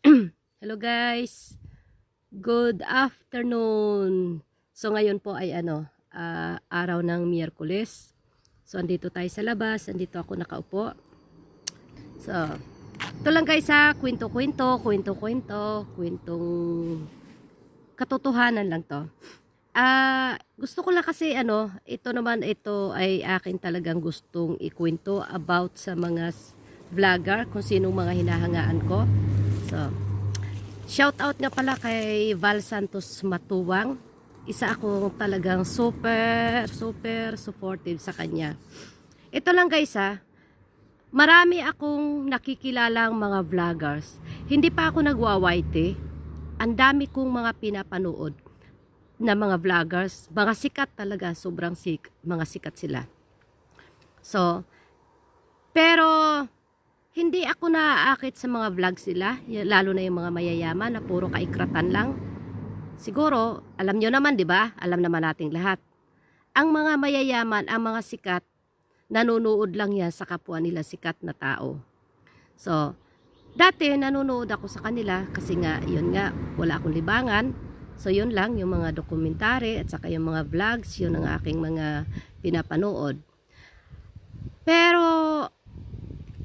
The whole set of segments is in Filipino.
Hello guys, good afternoon. So ngayon po ay araw ng Miyerkules. So andito tayo sa labas, andito ako nakaupo. So ito lang guys kwento-kwento, kwentong katotohanan lang to. Gusto ko lang kasi ito ay akin talagang gustong ikwento about sa mga vlogger, kung sinong mga hinahangaan ko. So shout out nga pala kay Val Santos Matuwang. Isa akong talagang super supportive sa kanya. Ito lang guys marami akong nakikilalang mga vloggers. Hindi pa ako nagwa-YT. Ang dami kong mga pinapanood na mga vloggers. Mga sikat talaga, sobrang mga sikat sila. So, pero hindi ako naaakit sa mga vlogs nila, lalo na yung mga mayayaman na puro kaikratan lang. Siguro, alam nyo naman, di ba? Alam naman nating lahat. Ang mga mayayaman, ang mga sikat, nanonood lang yan sa kapwa nila sikat na tao. So, dati nanonood ako sa kanila kasi nga, yun nga, wala akong libangan. So, yun lang, yung mga dokumentary at saka yung mga vlogs, yun ang aking mga pinapanood. Pero,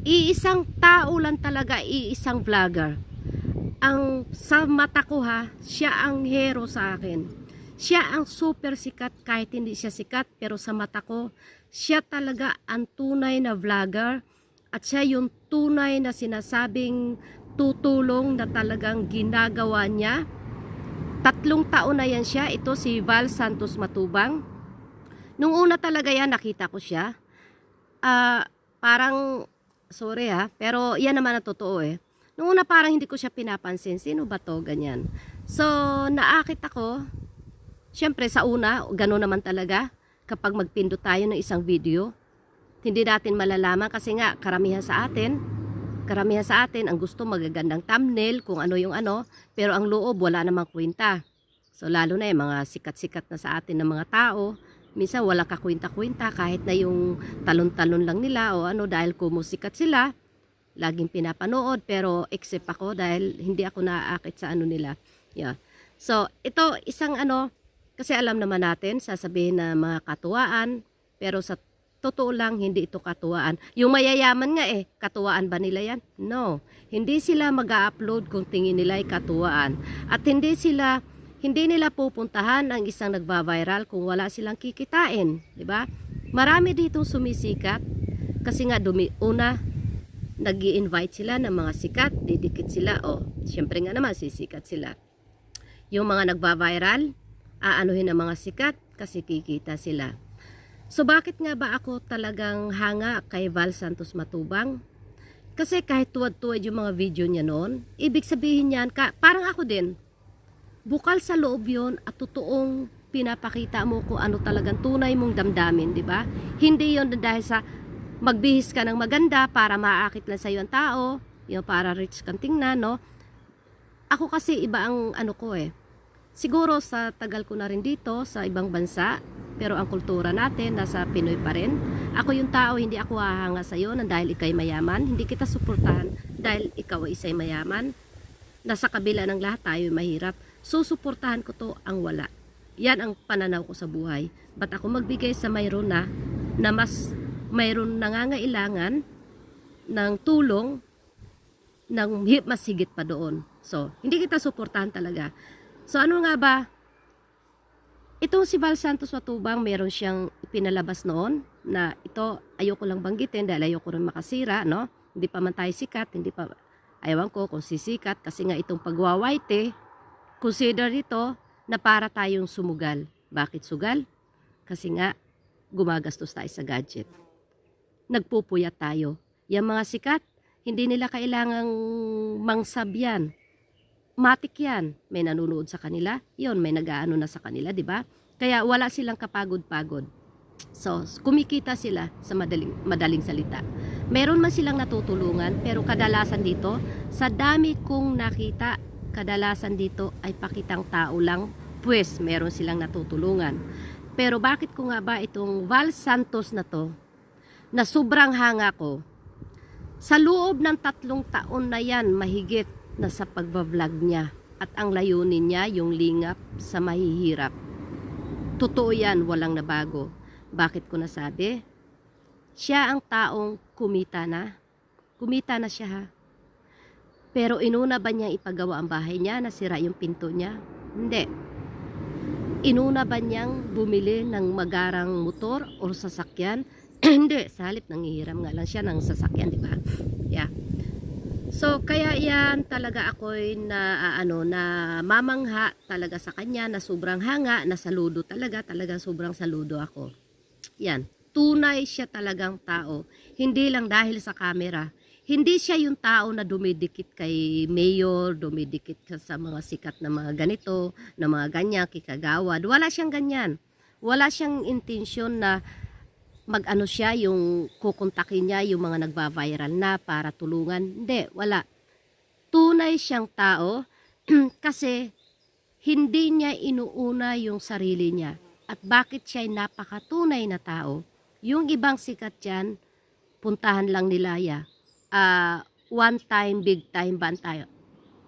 iisang tao lang talaga, iisang vlogger. Ang sa mata ko siya ang hero sa akin. Siya ang super sikat kahit hindi siya sikat, pero sa mata ko, siya talaga ang tunay na vlogger at siya yung tunay na sinasabing tutulong na talagang ginagawa niya. 3 taon na yan siya, ito si Val Santos Matubang. Nung una talaga yan, nakita ko siya. Parang sorry pero yan naman ang totoo Nung una parang hindi ko siya pinapansin. Sino ba to? Ganyan. So, naakit ako. Siyempre sa una, gano'n naman talaga. Kapag magpindot tayo ng isang video, hindi natin malalaman kasi nga karamihan sa atin ang gusto magagandang thumbnail, kung ano yung pero ang loob wala namang kwenta. So, lalo na yung mga sikat-sikat na sa atin ng mga tao, minsan walang kakwenta-kwenta kahit na yung talon-talon lang nila o dahil kumusikat sila, laging pinapanood, pero except ako dahil hindi ako naaakit sa nila. Yeah. So, ito isang kasi alam naman natin, sasabihin na mga katuwaan, pero sa totoo lang, hindi ito katuwaan. Yung mayayaman nga katuwaan ba nila yan? No. Hindi sila mag-upload kung tingin nila ay katuwaan. At hindi nila pupuntahan ang isang nagba-viral kung wala silang kikitain. Diba? Marami ditong sumisikat kasi nga nag-i-invite sila ng mga sikat, didikit sila, syempre nga naman sisikat sila. Yung mga nagba-viral, aanuhin ng mga sikat kasi kikita sila. So bakit nga ba ako talagang hanga kay Val Santos Matubang? Kasi kahit tuwad-tuwad yung mga video niya noon, ibig sabihin niyan, parang ako din, bukal sa loob yun at totoong pinapakita mo kung ano talagang tunay mong damdamin, di ba? Hindi yun dahil sa magbihis ka ng maganda para maakit lang sa'yo ang tao, yung para rich kang tingnan, no? Ako kasi iba ang ko Siguro sa tagal ko na rin dito sa ibang bansa, pero ang kultura natin nasa Pinoy pa rin. Ako yung tao, hindi ako hahanga sa'yo na dahil ikay mayaman, hindi kita suportahan dahil ikaw ay isa'y mayaman. Nasa kabila ng lahat tayo mahirap. Susuportahan ko to ang wala. Yan ang pananaw ko sa buhay. Ba't ako magbigay sa mayroon na mas mayroon nangangailangan ng tulong ng mas higit pa doon. So, hindi kita suportahan talaga. So, ano nga ba? Itong si Val Santos Matubang, meron siyang pinalabas noon na ito, ayoko lang banggitin dahil ayoko rin makasira, no? Hindi pa man tayo sikat, ayawan ko kung sisikat kasi nga itong pagwawaite, consider ito na para tayong sumugal. Bakit sugal? Kasi nga, gumagastos tayo sa gadget. Nagpupuyat tayo. Yung mga sikat, hindi nila kailangang mangsab yan. Matik yan. May nanonood sa kanila. Yun, may nag-aano na sa kanila, di ba? Kaya wala silang kapagod-pagod. So, kumikita sila sa madaling salita. Meron man silang natutulungan, pero kadalasan dito, sa dami kong nakita, kadalasan dito ay pakitang tao lang, pues meron silang natutulungan. Pero bakit ko nga ba itong Val Santos na to, na sobrang hanga ko, sa loob ng 3 taon na yan, mahigit, na sa pagbablog niya at ang layunin niya yung lingap sa mahihirap. Totoo yan, walang nabago. Bakit ko nasabi? Siya ang taong kumita na. Kumita na siya ha. Pero inuna ba niya ipagawa ang bahay niya, nasira yung pinto niya? Hindi. Inuna ba niyang bumili ng magarang motor o sasakyan? Hindi. Sa halip nanghihiram nga lang siya ng sasakyan, di ba? Yeah. So, kaya yan talaga ako'y na mamangha talaga sa kanya, na sobrang hanga, na saludo talaga sobrang saludo ako. Yan. Tunay siya talagang tao. Hindi lang dahil sa camera. Hindi siya yung tao na dumidikit kay mayor, dumidikit sa mga sikat na mga ganito, na mga ganyan, kikagawad. Wala siyang ganyan. Wala siyang intensyon na mag-ano siya, yung kukontakin niya yung mga nagba-viral na para tulungan. Hindi, wala. Tunay siyang tao kasi hindi niya inuuna yung sarili niya. At bakit siya ay napakatunay na tao? Yung ibang sikat dyan, puntahan lang nila ya. One time, big time ba tayo?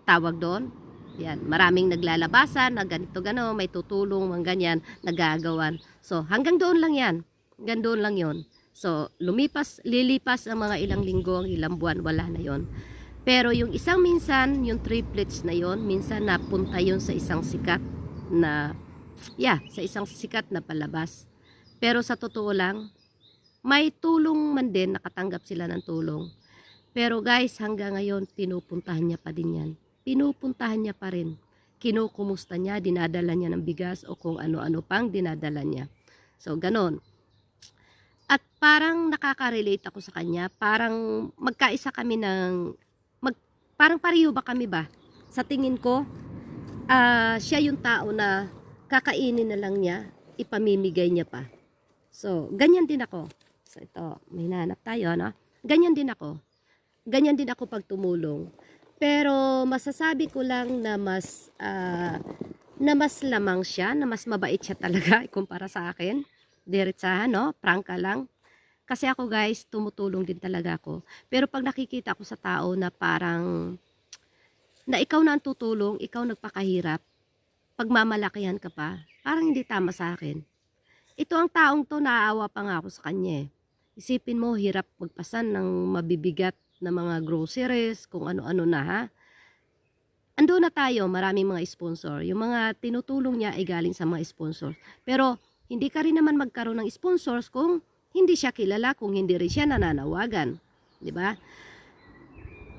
Tawag doon? Yan, maraming naglalabasan, na ganito gano, may tutulong, mga ganyan, nagagawan. So, hanggang doon lang yan. Hanggang doon lang yon. So, lilipas ang mga ilang linggo, ilang buwan, wala na yon. Pero yung isang minsan, yung triplets na yon, minsan napunta yon sa isang sikat na, sa isang sikat na palabas. Pero sa totoo lang, may tulong man din, nakatanggap sila ng tulong. Pero guys, hanggang ngayon, pinupuntahan niya pa din yan. Pinupuntahan niya pa rin. Kinukumusta niya, dinadala niya ng bigas o kung ano-ano pang dinadala niya. So, ganon. At parang nakaka-relate ako sa kanya. Parang magkaisa kami ng, parang pareho ba kami ba? Sa tingin ko, siya yung tao na kakainin na lang niya, ipamimigay niya pa. So, ganyan din ako. So, ito, may hinahanap tayo, no? Ganyan din ako. Ganyan din ako pag tumulong. Pero masasabi ko lang na mas lamang siya, na mas mabait siya talaga kumpara sa akin. Diretsahan, no? Prangka lang. Kasi ako guys, tumutulong din talaga ako. Pero pag nakikita ko sa tao na parang na ikaw na ang tutulong, ikaw nagpakahirap, pagmamalakihan ka pa, parang hindi tama sa akin. Ito ang taong to, naaawa pa nga ako sa kanya eh. Isipin mo, hirap magpasan ng mabibigat na mga groceries, kung ano-ano na ha. Ando na tayo, maraming mga sponsor. Yung mga tinutulong niya ay galing sa mga sponsor. Pero hindi ka rin naman magkaroon ng sponsors kung hindi siya kilala, kung hindi rin siya nananawagan. Di ba?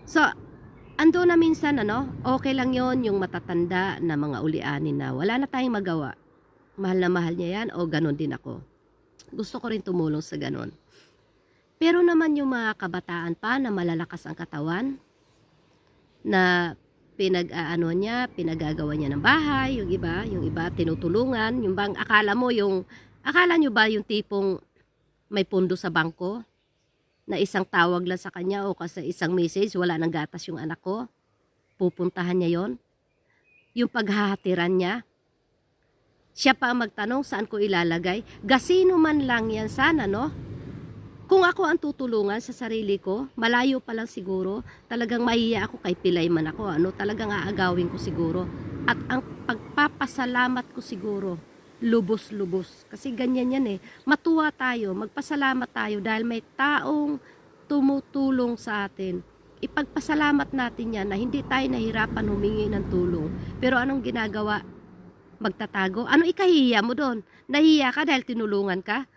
So, ando na minsan, okay lang yon yung matatanda na mga ulianin na wala na tayong magawa. Mahal na mahal niya yan o ganon din ako. Gusto ko rin tumulong sa ganon. Pero naman yung mga kabataan pa na malalakas ang katawan, na pinagagawa niya ng bahay, yung iba tinutulungan, yung bang akala nyo ba yung tipong may pundo sa bangko, na isang tawag lang sa kanya o kasi isang message, wala nang gatas yung anak ko, pupuntahan niya yon. Yung paghahatiran niya, siya pa ang magtanong saan ko ilalagay, gasino man lang yan sana, no? Kung ako ang tutulungan sa sarili ko, malayo pa lang siguro, talagang mahiya ako kay pilay man ako, talagang aagawin ko siguro. At ang pagpapasalamat ko siguro, lubos-lubos. Kasi ganyan yan eh. Matuwa tayo, magpasalamat tayo dahil may taong tumutulong sa atin. Ipagpasalamat natin yan na hindi tayo nahirapan humingi ng tulong. Pero anong ginagawa? Magtatago? Ano ikahiya mo doon? Nahiya ka dahil tinulungan ka?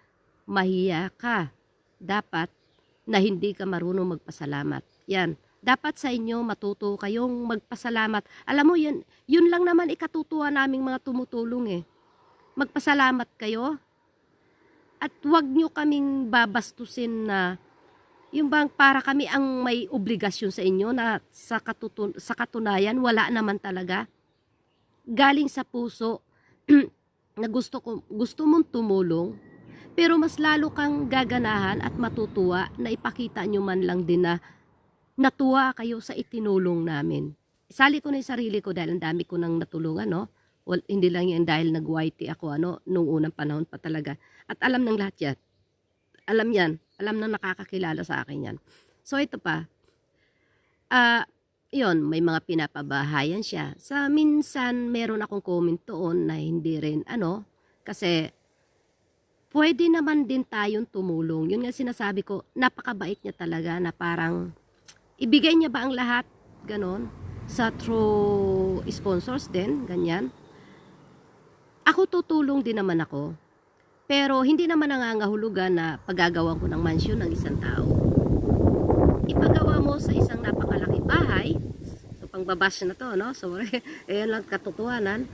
Mahiya ka. Dapat na hindi ka marunong magpasalamat. Yan. Dapat sa inyo matuto kayong magpasalamat. Alam mo, yun lang naman ikatutuwa naming mga tumutulong eh. Magpasalamat kayo. At wag nyo kaming babastusin na yung bang para kami ang may obligasyon sa inyo na sa katunayan wala naman talaga. Galing sa puso na gusto mong tumulong. Pero mas lalo kang gaganahan at matutuwa na ipakita nyo man lang din na natuwa kayo sa itinulong namin. Isali ko na yung sarili ko dahil ang dami ko nang natulungan, no? Well, hindi lang yan dahil nag-YT ako, nung unang panahon pa talaga. At alam ng lahat yan. Alam yan. Alam ng nakakakilala sa akin yan. So, ito pa. Yon, may mga pinapabahayan siya. Sa minsan, meron akong comment doon na hindi rin kasi pwede naman din tayong tumulong. Yun nga sinasabi ko, napakabait niya talaga na parang ibigay niya ba ang lahat, ganon, sa through sponsors din, ganyan. Ako tutulong din naman ako, pero hindi naman nangangahulugan na paggagawan ko ng mansyon ng isang tao. Ipagawa mo sa isang napakalaking bahay, so pangbabash na to, no? Sorry, ayan lang katotohanan.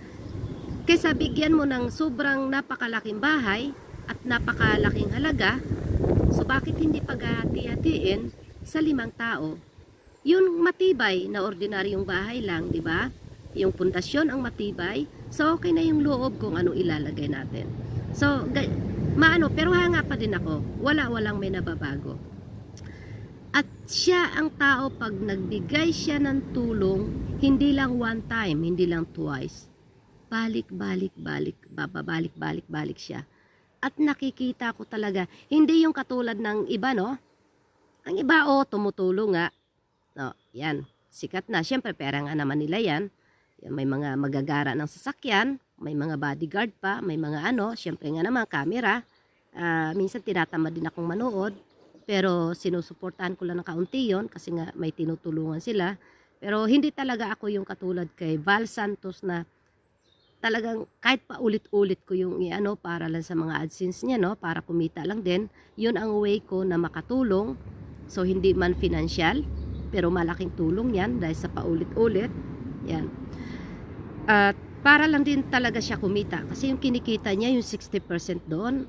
Kaysa bigyan mo ng sobrang napakalaking bahay at napakalaking halaga, so bakit hindi paghahati-hatiin sa 5 tao? Yung matibay na ordinaryong bahay lang, di ba? Yung pundasyon ang matibay, so okay na yung loob kung ano ilalagay natin. So, pero hanga pa din ako. Walang may nababago. At siya ang tao pag nagbigay siya ng tulong, hindi lang one time, hindi lang twice. Balik siya. At nakikita ko talaga, hindi yung katulad ng iba, no? Ang iba, tumutulong nga. No, yan, sikat na. Siyempre, pera nga naman nila yan. May mga magagara ng sasakyan, may mga bodyguard pa, may mga siyempre nga naman, camera. Minsan tinatamad din akong manood, pero sinusuportahan ko lang ng kaunti yon kasi nga may tinutulungan sila. Pero hindi talaga ako yung katulad kay Val Santos na talagang kahit pa ulit-ulit ko yung para lang sa mga AdSense niya, no, para kumita lang din. Yun ang way ko na makatulong. So hindi man financial, pero malaking tulong yan dahil sa paulit-ulit. Yan. At para lang din talaga siya kumita. Kasi yung kinikita niya, yung 60% doon,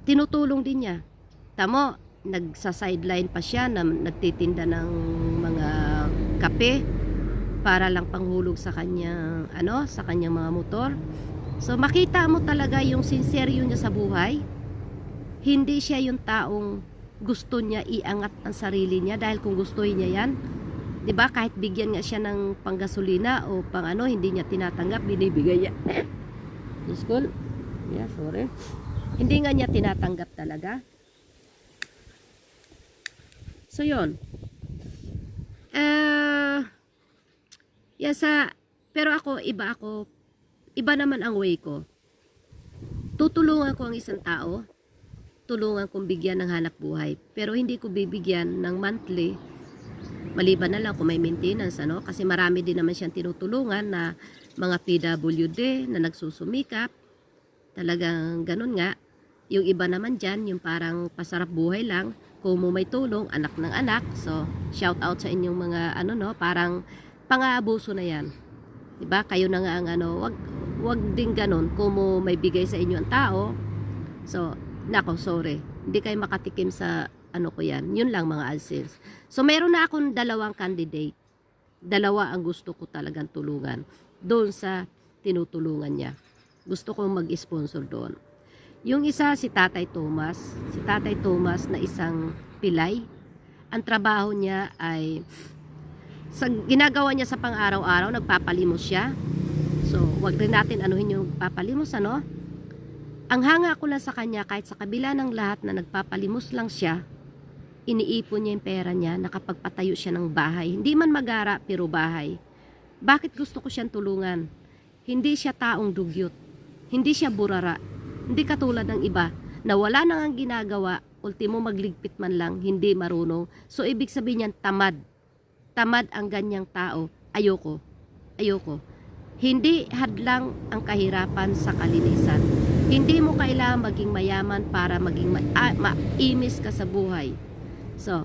tinutulong din niya. Tamo, nagsa-sideline pa siya na nagtitinda ng mga kape para lang panghulog sa kanyang sa kanyang mga motor. So makita mo talaga yung sinseryo niya sa buhay. Hindi siya yung taong gusto niya iangat ang sarili niya dahil kung gustuhin niya yan, 'di ba, kahit bigyan nga siya ng panggasolina o pang hindi niya tinatanggap, binibigay niya. School? Yeah, sorry. Hindi nga niya tinatanggap talaga. So, yun. Pero iba naman ang way ko. Tutulungan ko ang isang tao, tulungan kong bigyan ng hanap buhay, pero hindi ko bibigyan ng monthly. Maliban na lang kung may maintenance, kasi marami din naman siyang tinutulungan na mga PWD na nagsusumikap. Talagang ganun nga. Yung iba naman dyan, yung parang pasarap buhay lang, kung mo may tulong, anak ng anak. So, shout out sa inyong mga parang pang-aabuso na yan. Diba? Kayo na nga ang wag din ganun kung mo may bigay sa inyo ang tao. So, sorry. Hindi kayo makatikim sa ko yan. Yun lang mga AdSense. So, meron na akong 2 candidate. 2 ang gusto ko talagang tulungan doon sa tinutulungan niya. Gusto kong mag-sponsor doon. Yung isa, si Tatay Thomas. Si Tatay Thomas na isang pilay. Ang trabaho niya ay ginagawa niya sa pang-araw-araw, nagpapalimos siya. So, wag rin natin anuhin yung papalimos, Ang hanga ko lang sa kanya, kahit sa kabila ng lahat na nagpapalimos lang siya, iniipon niya yung pera niya, nakapagpatayo siya ng bahay. Hindi man magara, pero bahay. Bakit gusto ko siyang tulungan? Hindi siya taong dugyot. Hindi siya burara. Hindi katulad ng iba na wala nang ang ginagawa, ultimo magligpit man lang, hindi marunong. So, ibig sabihin niyan, tamad. Tamad ang ganyang tao. Ayoko. Hindi hadlang ang kahirapan sa kalinisan. Hindi mo kailangan maging mayaman para maging maimis ka sa buhay. So,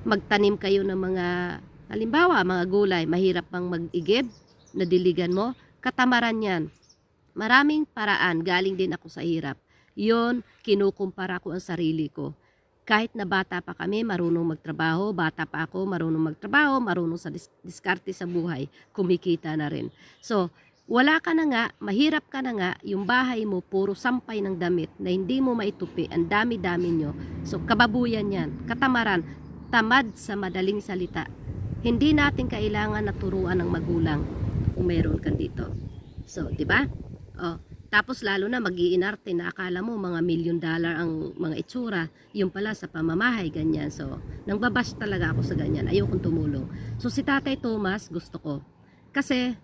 magtanim kayo ng mga, halimbawa, mga gulay, mahirap pang mag-igib, nadiligan mo, katamaran yan. Maraming paraan, galing din ako sa hirap. Yon, kinukumpara ko ang sarili ko. Kahit na bata pa kami, marunong magtrabaho, marunong sa diskarte sa buhay, kumikita na rin. So, wala ka na nga, mahirap ka na nga, yung bahay mo puro sampay ng damit na hindi mo maitupi, ang dami-dami nyo. So, kababuyan yan, katamaran, tamad sa madaling salita. Hindi natin kailangan na turuan ng magulang kung mayroon ka dito. So, di ba? Tapos lalo na mag-iinarte na akala mo mga $1,000,000 ang mga itsura, yung pala sa pamamahay, ganyan. So, nang babash talaga ako sa ganyan, ayokong tumulong. So, si Tatay Tomas, gusto ko. Kasi,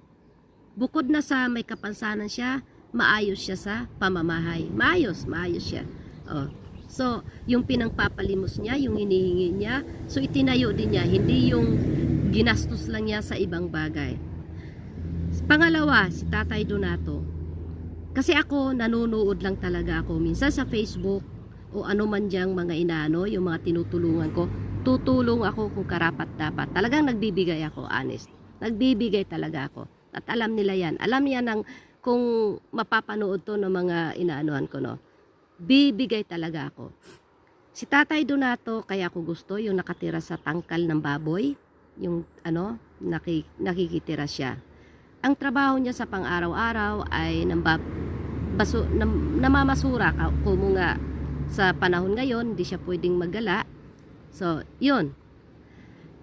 bukod na sa may kapansanan siya, maayos siya sa pamamahay. Maayos siya. Oh. So, yung pinangpapalimos niya, yung hinihingi niya, so itinayo din niya, hindi yung ginastos lang niya sa ibang bagay. Pangalawa, si Tatay Donato. Kasi ako, nanonood lang talaga ako. Minsan sa Facebook, o ano man diyang mga inaano, yung mga tinutulungan ko, tutulong ako kung karapat dapat. Talagang nagbibigay ako, honest. Nagbibigay talaga ako. At alam nila yan. Alam niya ng kung mapapanood to ng mga inaanohan ko, no? Bibigay talaga ako. Si Tatay Donato, kaya ko gusto, yung nakatira sa tangkal ng baboy, yung ano, nakikitira siya. Ang trabaho niya sa pang-araw-araw ay namamasura kung nga sa panahon ngayon, hindi siya pwedeng maggala. So, yun.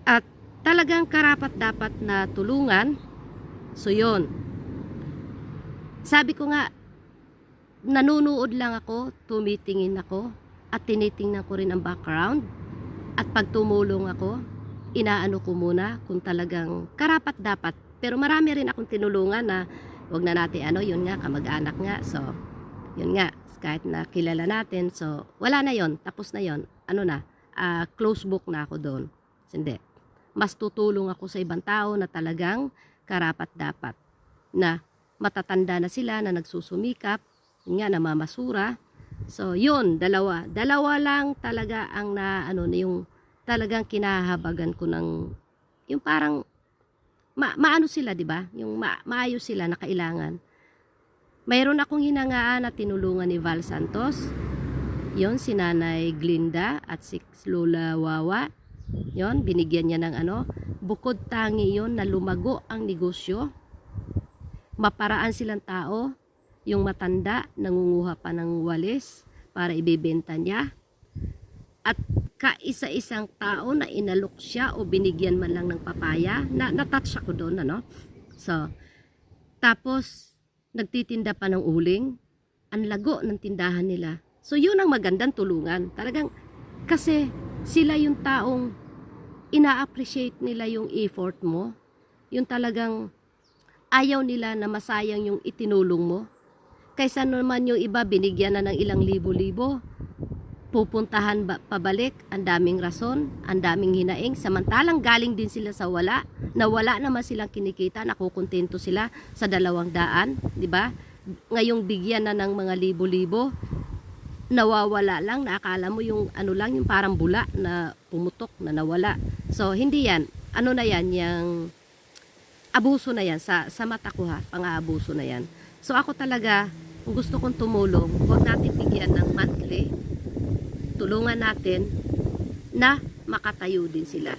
At talagang karapat dapat na tulungan. So, yun. Sabi ko nga, nanunood lang ako, tumitingin ako, at tinitingnan ko rin ang background. At pag tumulong ako, inaano ko muna kung talagang karapat dapat. Pero marami rin akong tinulungan na wag na natin yun nga, kamag-anak nga. So, yun nga, kahit na kilala natin. So, wala na yon, tapos na yon. Close book na ako doon. Hindi. Mas tutulong ako sa ibang tao na talagang karapat dapat. Na matatanda na sila, na nagsusumikap, yun nga, namamasura. So, yun, dalawa. Dalawa lang talaga ang na yung talagang kinahabagan ko ng, yung parang, maano sila, di ba? Yung maayos sila na kailangan. Mayroon akong hinangaan na tinulungan ni Val Santos. Yon, si Nanay Glinda at si Lola Wawa. Yon, binigyan niya ng bukod tangi yon na lumago ang negosyo. Maparaan silang tao. Yung matanda, nangunguha pa ng walis para ibebenta niya. At kaisa-isang tao na inalok siya o binigyan man lang ng papaya, na-touch ako doon, So, tapos, nagtitinda pa ng uling, ang lago ng tindahan nila. So, yun ang magandang tulungan. Talagang, kasi sila yung taong ina-appreciate nila yung effort mo. Yung talagang ayaw nila na masayang yung itinulong mo. Kaysa naman yung iba, binigyan na ng ilang libo-libo. Pupuntahan pabalik, ang daming rason, ang daming hinaing, samantalang galing din sila sa wala, na wala naman silang kinikita, nakukontento sila sa 200, di ba? Ngayong bigyan na ng mga libo-libo, nawawala lang, naakala mo yung lang, yung parang bula na pumutok, na nawala. So, hindi yan, na yan, yung abuso na yan, sa mata ko pang-aabuso na yan. So, ako talaga, kung gusto kong tumulong, huwag natin bigyan ng monthly, tulungan natin na makatayo din sila.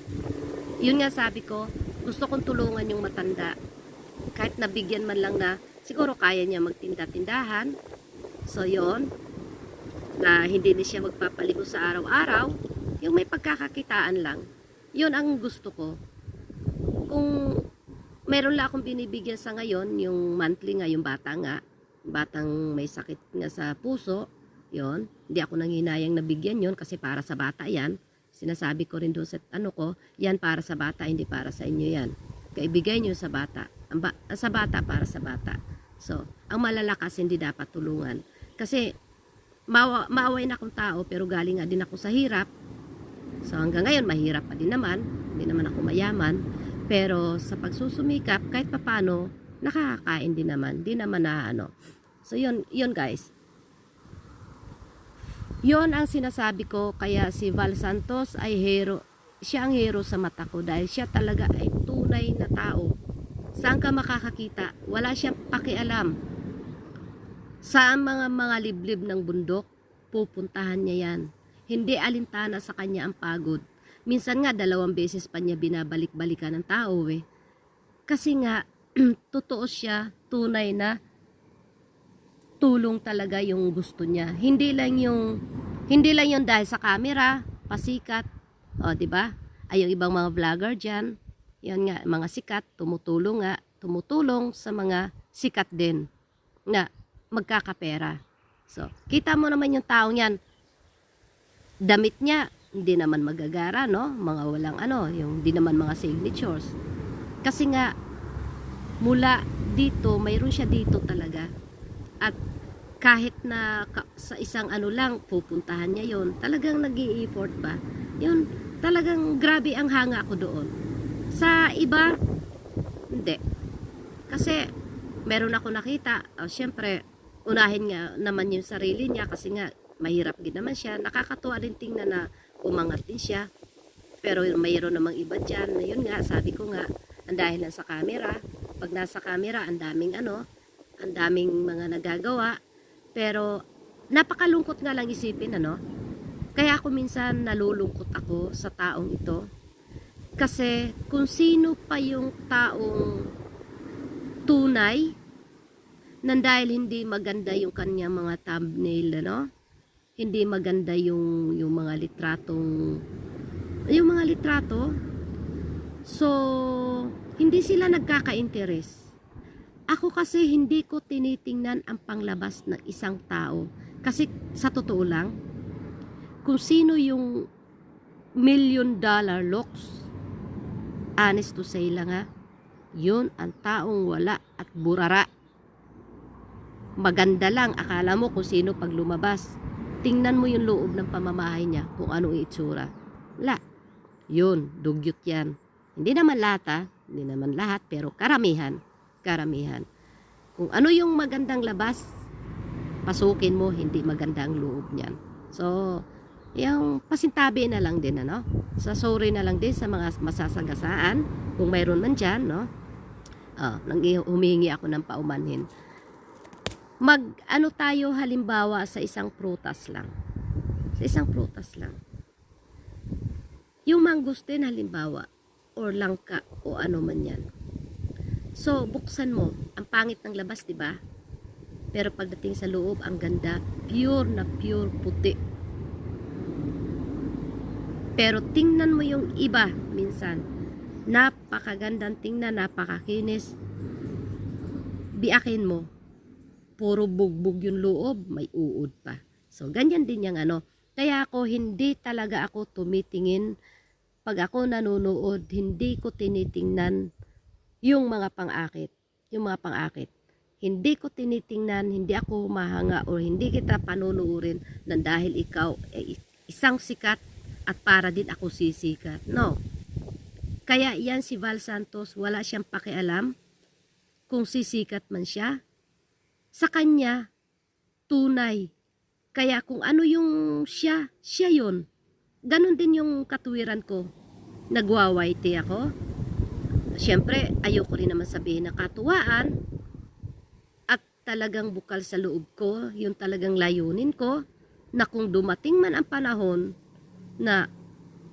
Yun nga sabi ko, gusto kong tulungan yung matanda. Kahit nabigyan man lang na, siguro kaya niya magtinda-tindahan. So yun, na hindi na siya magpapaligo sa araw-araw, yung may pagkakakitaan lang. Yun ang gusto ko. Kung meron lang akong binibigyan sa ngayon, yung monthly nga, yung batang may sakit nga sa puso, yon, hindi ako nanghinayang nabigyan yon kasi para sa bata yan. Sinasabi ko rin doon sa ko, yan para sa bata, hindi para sa inyo yan. Kaibigay nyo sa bata. Sa bata, para sa bata. So, ang malalakas hindi dapat tulungan. Kasi, maaway na akong tao, pero galing nga din ako sa hirap. So, hanggang ngayon, mahirap pa din naman. Hindi naman ako mayaman. Pero, sa pagsusumikap, kahit papano, nakakakain din naman. Di naman na So, yun guys. Yon ang sinasabi ko, kaya si Val Santos ay hero. Siya ang hero sa mata ko dahil siya talaga ay tunay na tao. Saan ka makakakita? Wala siyang pakialam. Saan mga liblib ng bundok, pupuntahan niya yan. Hindi alintana sa kanya ang pagod. Minsan nga 2 beses pa niya binabalik-balikan ng tao Kasi nga, totoo siya, tunay na tulong talaga yung gusto niya. Hindi lang yung dahil sa camera, pasikat, di ba? Ay yung ibang mga vlogger diyan, yan nga, mga sikat, tumutulong sa mga sikat din. Na magkakapera. So, kita mo naman yung taong yan, damit niya, hindi naman magagara, no? Mga walang yung di naman mga signatures. Kasi nga, mula dito, mayroon siya dito talaga. At kahit na sa isang lang, pupuntahan niya yon, talagang nag-i-effort ba? Yun, talagang grabe ang hanga ko doon. Sa iba, hindi. Kasi, meron ako nakita, syempre, unahin nga naman yung sarili niya kasi nga, mahirap din naman siya. Nakakatuwa din tingnan na umangat din siya. Pero mayroon namang iba dyan. Yun nga, sabi ko nga, ang dahil lang sa camera. Pag nasa camera, ang daming ang daming mga nagagawa. Pero, napakalungkot nga lang isipin, Kaya ako minsan nalulungkot ako sa taong ito. Kasi, kung sino pa yung taong tunay, nang dahil hindi maganda yung kanyang mga thumbnail, hindi maganda yung mga litrato, so hindi sila nagkaka-interes. Ako kasi hindi ko tinitingnan ang panglabas ng isang tao kasi sa totoo lang, kung sino yung $1 million looks, honest to say lang yun ang taong wala at burara. Maganda lang, akala mo kung sino pag lumabas. Tingnan mo yung loob ng pamamahay niya, kung anong itsura. Wala. Yun, dugyot yan. Hindi naman lahat hindi naman lahat, pero karamihan. Kung ano yung magandang labas, pasukin mo, hindi maganda ang loob niyan. So, yung pasintabi na lang din, So, sorry na lang din sa mga masasagasaan, kung mayroon man dyan, humihingi ako ng paumanhin. Tayo halimbawa sa isang prutas lang. Yung mangustin halimbawa, or langka, o ano man yan. So, buksan mo, ang pangit ng labas, diba? Pero pagdating sa loob, ang ganda, pure na pure puti. Pero tingnan mo yung iba, minsan, napakagandang tingnan, napakakinis, biakin mo, puro bugbog yung loob, may uod pa. So, ganyan din yung Kaya ako, hindi talaga ako tumitingin. Pag ako nanonood, hindi ko tinitingnan yung mga pang-akit. Hindi ko tinitingnan, hindi ako mahanga o hindi kita panunuurin na dahil ikaw ay isang sikat at para din ako sisikat. No. Kaya yan si Val Santos, wala siyang pakialam kung sisikat man siya. Sa kanya, tunay. Kaya kung ano yung siya yun. Ganon din yung katuwiran ko. Nagwawaiti ako. Siyempre, ayoko rin naman sabihin na katuwaan. At talagang bukal sa loob ko, yung talagang layunin ko, na kung dumating man ang panahon na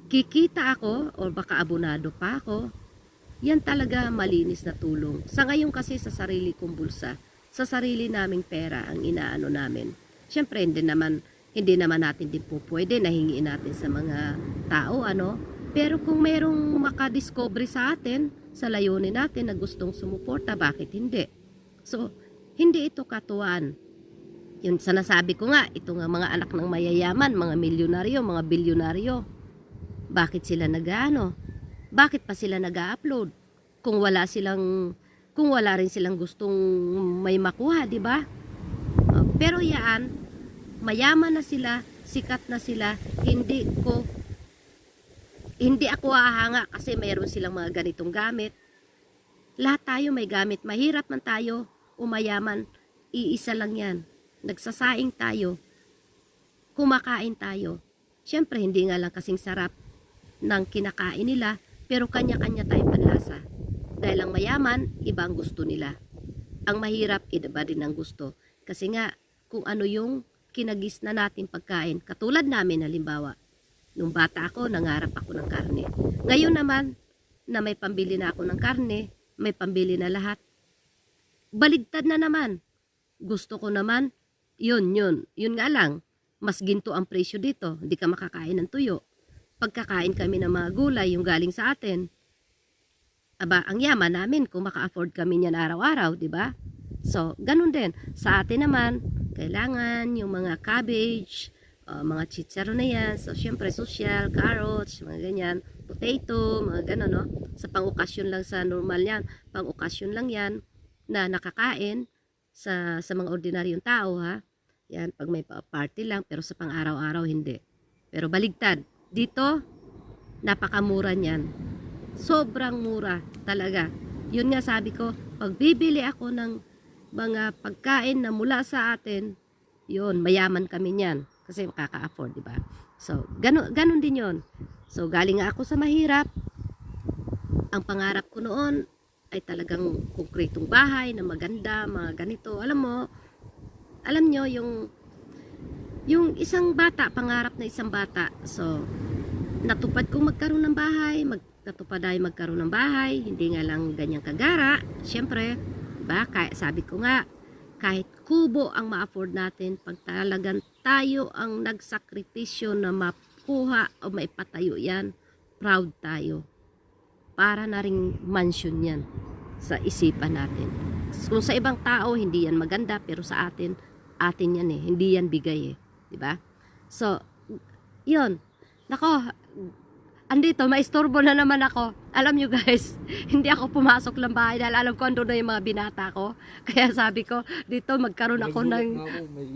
kikita ako, o baka abonado pa ako, yan talaga malinis na tulong. Sa ngayon kasi sa sarili kong bulsa, sa sarili naming pera ang inaano namin. Siyempre, hindi naman natin din po pwede na hingiin natin sa mga tao, Pero kung mayroong makadiscovery sa atin, sa layunin natin na gustong sumuporta, bakit hindi? So, hindi ito katuwaan. Yun, sanasabi ko nga, ito nga mga anak ng mayayaman, mga milyonaryo, mga bilyonaryo. Bakit sila Bakit pa sila nag-a-upload? Kung wala rin silang gustong may makuha, di ba? Pero yan, mayaman na sila, sikat na sila, hindi ako hahanga kasi mayroon silang mga ganitong gamit. Lahat tayo may gamit, mahirap man tayo, umayaman, iisa lang yan. Nagsasaing tayo, kumakain tayo. Siyempre, hindi nga lang kasing sarap ng kinakain nila, pero kanya-kanya tayong panlasa. Dahil ang mayaman, iba ang gusto nila. Ang mahirap, iba din ang gusto. Kasi nga, kung ano yung kinagis na natin pagkain. Katulad namin, halimbawa, nung bata ako, nangarap ako ng karne. Ngayon naman, na may pambili na ako ng karne, may pambili na lahat. Baligtad na naman. Gusto ko naman, yun nga lang, mas ginto ang presyo dito. Hindi ka makakain ng tuyo. Pagkakain kami ng mga gulay, yung galing sa atin, ang yaman namin kung maka-afford kami niyan araw-araw, di ba? So, ganun din. Sa atin naman, kailangan yung mga cabbage, mga chicharon na yan. So, syempre, social, carrots, mga ganyan, potato, mga ganun, no? Sa pang-okasyon lang sa normal yan. Pang-okasyon lang yan na nakakain sa mga ordinaryong tao, ha? Yan, pag may party lang, pero sa pang-araw-araw, hindi. Pero baligtad. Dito, napakamura niyan. Sobrang mura talaga. Yun nga sabi ko, pag bibili ako ng mga pagkain na mula sa atin, yun, mayaman kami niyan. Kasi makaka-afford, di ba? So, ganun din yun. So, galing nga ako sa mahirap. Ang pangarap ko noon ay talagang konkretong bahay na maganda, mga ganito. Alam nyo, yung isang bata, pangarap na isang bata. So, natupad kong magkaroon ng bahay, natupad ay magkaroon ng bahay, hindi nga lang ganyang kagara. Siyempre, diba, sabi ko nga, kahit kubo ang ma-afford natin, pag talagang tayo ang nagsakripisyo na makuha o maipatayo yan, proud tayo. Para na ring mansion yan sa isipan natin. Kung sa ibang tao, hindi yan maganda, pero sa atin yan eh. Hindi yan bigay eh. Diba? So, yun. Nako, andito, maistorbo na naman ako. Alam nyo guys, hindi ako pumasok ng bahay dahil alam ko ando na yung mga binata ko. Kaya sabi ko, dito magkaroon ako ng... May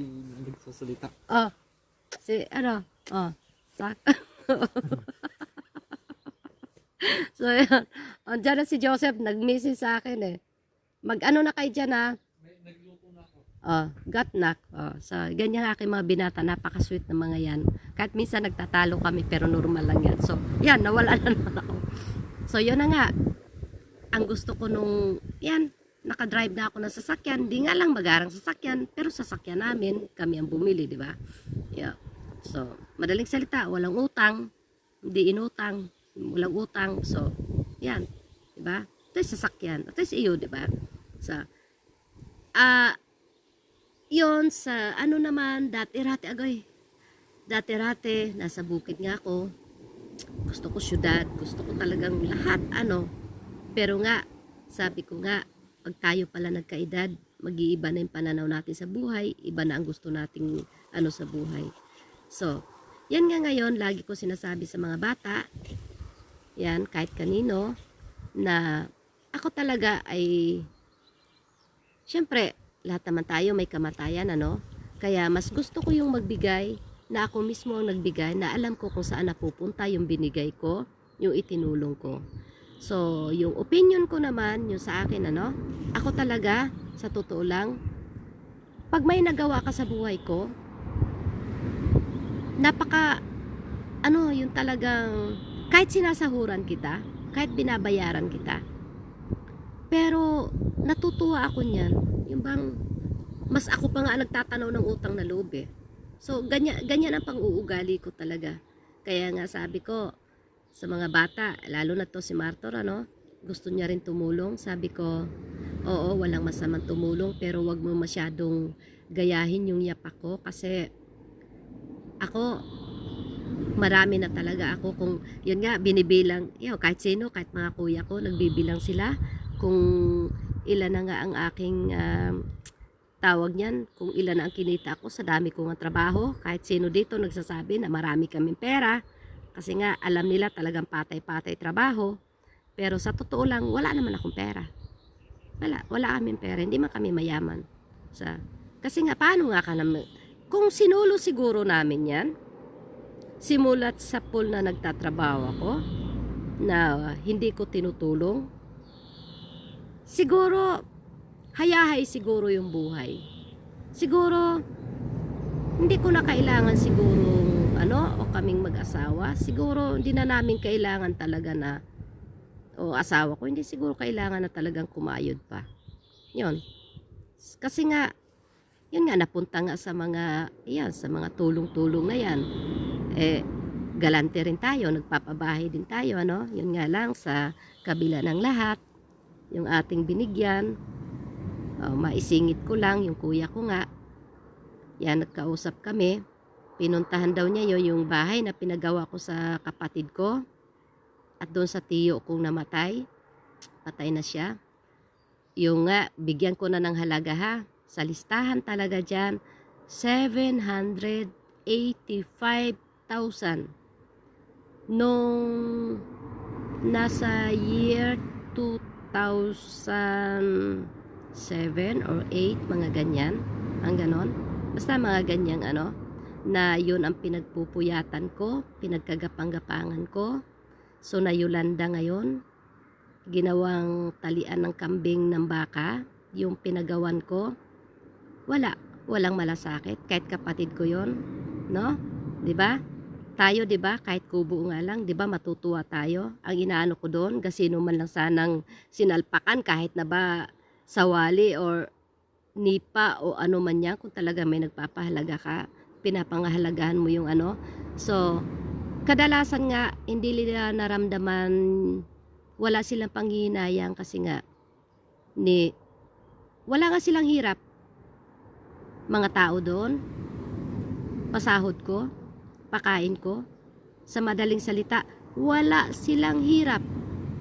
nagsasalita. So, yun. Andyan na si Joseph, nag-message sa akin eh. Mag-ano na kayo dyan ha? Nagluto na ako. Got knock. So, ganyan aking mga binata, napaka-sweet na mga yan. Kahit minsan nagtatalo kami, pero normal lang yan. So, yan, nawala na naman ako. So, yun na nga. Ang gusto ko nung, yan, nakadrive na ako ng sasakyan. Di nga lang magarang sasakyan, pero sasakyan namin, kami ang bumili, di ba? Yeah. So, madaling salita, walang utang, hindi inutang, walang utang. So, yan, di ba? Ito yung sasakyan. Ito yung iyo, di ba? So, yun sa ano naman, dati-rati agoy. Dati-rati, nasa bukid nga ako. Gusto ko syudad, gusto ko talagang lahat, ano. Pero nga, sabi ko nga, pag tayo pala nagkaedad, mag-iiba na yung pananaw natin sa buhay, iba na ang gusto nating ano sa buhay. So, yan nga ngayon, lagi ko sinasabi sa mga bata, yan, kahit kanino, na ako talaga ay, syempre, lahat naman tayo may kamatayan, ano? Kaya mas gusto ko yung magbigay, na ako mismo ang nagbigay, na alam ko kung saan napupunta yung binigay ko, yung itinulong ko. So, yung opinion ko naman, yung sa akin, ano? Ako talaga, sa totoo lang, pag may nagawa ka sa buhay ko, yung talagang, kahit sinasahuran kita, kahit binabayaran kita, pero natutuwa ako niyan. Yung bang, mas ako pa nga nagtatanaw ng utang na loob eh. So, ganyan ang pang-uugali ko talaga. Kaya nga sabi ko, sa mga bata, lalo na to si Martor, ano, gusto niya rin tumulong. Sabi ko, oo, walang masamang tumulong, pero wag mo masyadong gayahin yung yapak ko. Kasi, ako, marami na talaga ako. Kung, yun nga, binibilang, kahit sino, kahit mga kuya ko, nagbibilang sila. Kung ilan na nga ang aking tawag niyan, kung ilan na ang kinita ko sa dami kong trabaho. Kahit sino dito nagsasabi na marami kaming pera. Kasi nga, alam nila talagang patay-patay trabaho. Pero sa totoo lang, wala naman akong pera. Wala kaming pera. Hindi man kami mayaman. Kasi nga, paano nga ka naman? Kung sinulo siguro namin yan, simulat sa pool na nagtatrabaho ako, na hindi ko tinutulong, siguro, hayahay siguro yung buhay. Siguro, hindi ko na kailangan siguro, o kaming mag-asawa. Siguro, hindi na namin kailangan talaga na, o asawa ko, hindi siguro kailangan na talagang kumayod pa. Yun. Kasi nga, yun nga, napunta nga sa mga tulong-tulong na yan. Galante rin tayo, nagpapabahay din tayo, ano? Yun nga lang, sa kabila ng lahat, yung ating binigyan, maisingit ko lang, yung kuya ko nga, yan, nagkausap kami, pinuntahan daw niya yung bahay na pinagawa ko sa kapatid ko, at doon sa tiyo kong namatay, patay na siya. yung nga, bigyan ko na ng halaga ha. Sa listahan talaga dyan, 785,000. Nung nasa year 2007 or 8, mga ganyan. Ang ganon. Basta mga ganyang ano, na yun ang pinagpupuyatan ko, pinagkagapang-gapangan ko. So na Yolanda ngayon, ginawang talian ng kambing ng baka, yung pinagawan ko, walang malasakit, kahit kapatid ko yon, no? 'Di ba? Tayo 'di ba, kahit kubo nga lang, 'di ba matutuwa tayo. Ang inaano ko doon, gasino man lang sanang sinalpakan kahit na ba sawali or nipa o ano man yan, kung talaga may nagpapahalaga ka, pinapangahalagahan mo yung ano. So, kadalasan nga, hindi nila naramdaman, wala silang panghihinayang kasi nga, wala nga silang hirap. Mga tao doon, pasahod ko, pakain ko, sa madaling salita, wala silang hirap.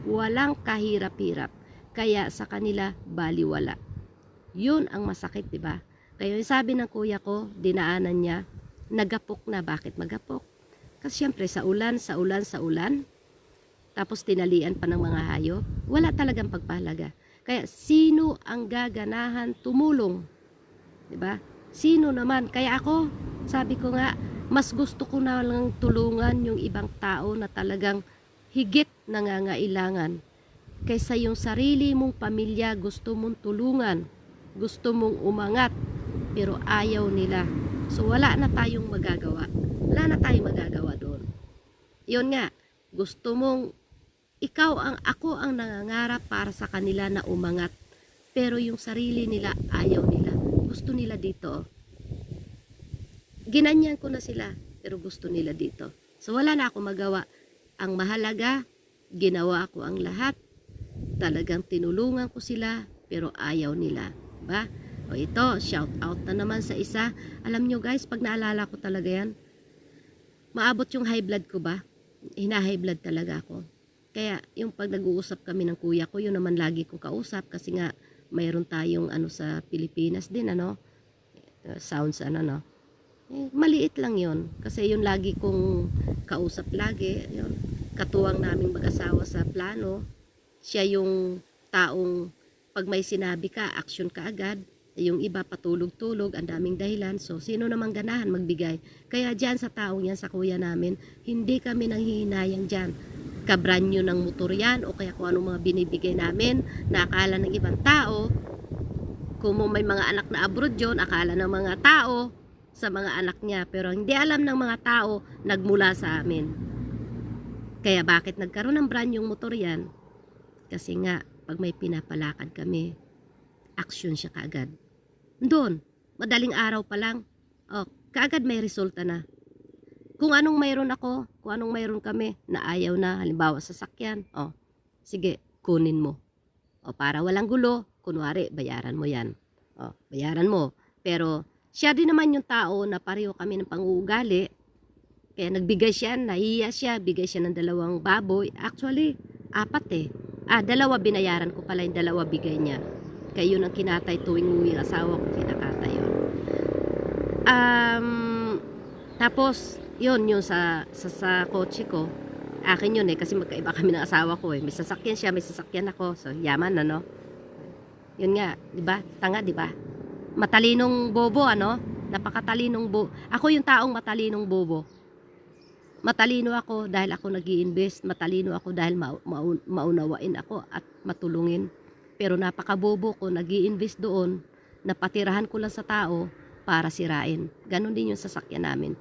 Walang kahirap-hirap. Kaya sa kanila, baliwala. Yun ang masakit, di ba? Kaya yung sabi ng kuya ko, dinaanan niya, nagapok na. Bakit magapok? Kasi syempre sa ulan, tapos tinalian pa ng mga hayop, wala talagang pagpahalaga. Kaya sino ang gaganahan tumulong? 'Di ba? Sino naman? Kaya ako, sabi ko nga, mas gusto ko na lang tulungan yung ibang tao na talagang higit nangangailangan kaysa yung sarili mong pamilya gusto mong tulungan, gusto mong umangat, pero ayaw nila. So wala na tayong magagawa. Wala na tayong magagawa doon. Yun nga, gusto mong ako ang nangangarap para sa kanila na umangat. Pero yung sarili nila, ayaw nila. Gusto nila dito. Ginanyan ko na sila, pero gusto nila dito. So wala na akong magawa. Ang mahalaga, ginawa ko ang lahat. Talagang tinulungan ko sila, pero ayaw nila. Diba? O ito, shout out na naman sa isa. Alam nyo guys, pag naalala ko talaga yan, maabot yung high blood ko ba? Hina-high blood talaga ako. Kaya yung pag nag-uusap kami ng kuya ko, yun naman lagi kong kausap kasi nga mayroon tayong ano sa Pilipinas din, ano, sounds ano, no. Maliit lang yun kasi yun lagi kong kausap lagi, yun. Katuwang naming mag-asawa sa plano, siya yung taong pag may sinabi ka, action ka agad. Yung iba patulog-tulog, ang daming dahilan. So, sino namang ganahan magbigay? Kaya dyan sa taong yan, sa kuya namin, hindi kami nanghihinayang dyan. Kabranyo ng motor yan, o kaya kung ano mga binibigay namin, na akala ng ibang tao, kung may mga anak na abroad yun, akala ng mga tao sa mga anak niya. Pero hindi alam ng mga tao, nagmula sa amin. Kaya bakit nagkaroon ng brand yung motor yan? Kasi nga, pag may pinapalakad kami, action siya kaagad. Doon, madaling araw pa lang, kaagad may resulta na. Kung anong mayroon ako, kung anong mayroon kami, na ayaw na, halimbawa sasakyan, sige, kunin mo. Para walang gulo, kunwari, bayaran mo yan. Bayaran mo. Pero, siya din naman yung tao na pareho kami ng pang-uugali. Kaya nagbigay siya, nahiya siya, bigay siya ng 2 baboy. Actually, 4 2 binayaran ko pala, yung 2 bigay niya. Kaya yun ang kinatay tuwing uwi ang asawa ko, kinakatay yun. Tapos, yun sa kotse ko. Akin yun kasi magkaiba kami ng asawa ko May sasakyan siya, may sasakyan ako. So, yaman Yun nga, di ba? Tanga, di ba? Matalinong bobo, Napakatalinong bobo. Ako yung taong matalinong bobo. Matalino ako dahil ako nag-i-invest. Matalino ako dahil maunawain ako at matulungin. Pero napakabobo ko, nag-i-invest doon. Napatirahan ko lang sa tao para sirain. Ganon din yung sasakyan namin.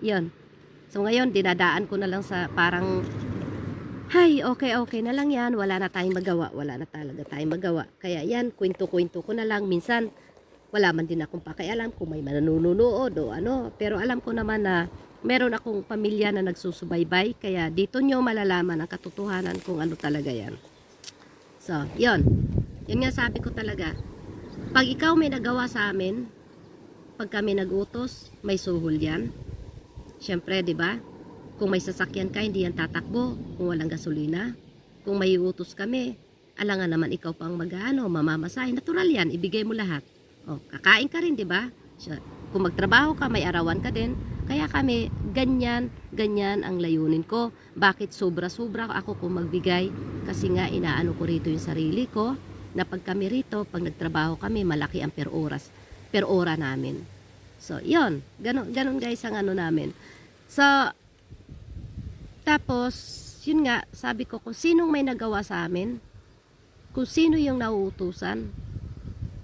Yun. So ngayon, dinadaan ko na lang sa parang, okay na lang yan. Wala na tayong magawa. Wala na talaga tayong magawa. Kaya yan, kwento-kwento ko na lang. Minsan, wala man din akong pakialam kung may manununood o ano. Pero alam ko naman na meron akong pamilya na nagsusubaybay. Kaya dito nyo malalaman ang katotohanan kung ano talaga yan. So, yun. Yun nga sabi ko talaga. Pag ikaw may nagawa sa amin, pag kami nagutos, may suhol yan. Siyempre, di ba? Kung may sasakyan ka, hindi yan tatakbo kung walang gasolina. Kung may utos kami, alangan naman ikaw pang mamamasahe. Natural yan, ibigay mo lahat. O, kakain ka rin, di ba? So, kung magtrabaho ka, may arawan ka din. Kaya kami, ganyan ang layunin ko. Bakit sobra-sobra ako kung magbigay? Kasi nga, inaano ko rito yung sarili ko, na pag kami rito, pag nagtrabaho kami, malaki ang per ora namin. So, yun. Ganon guys ang ano namin. So, tapos, yun nga, sabi ko, kung sinong may nagawa sa amin, kung sino yung nauutusan,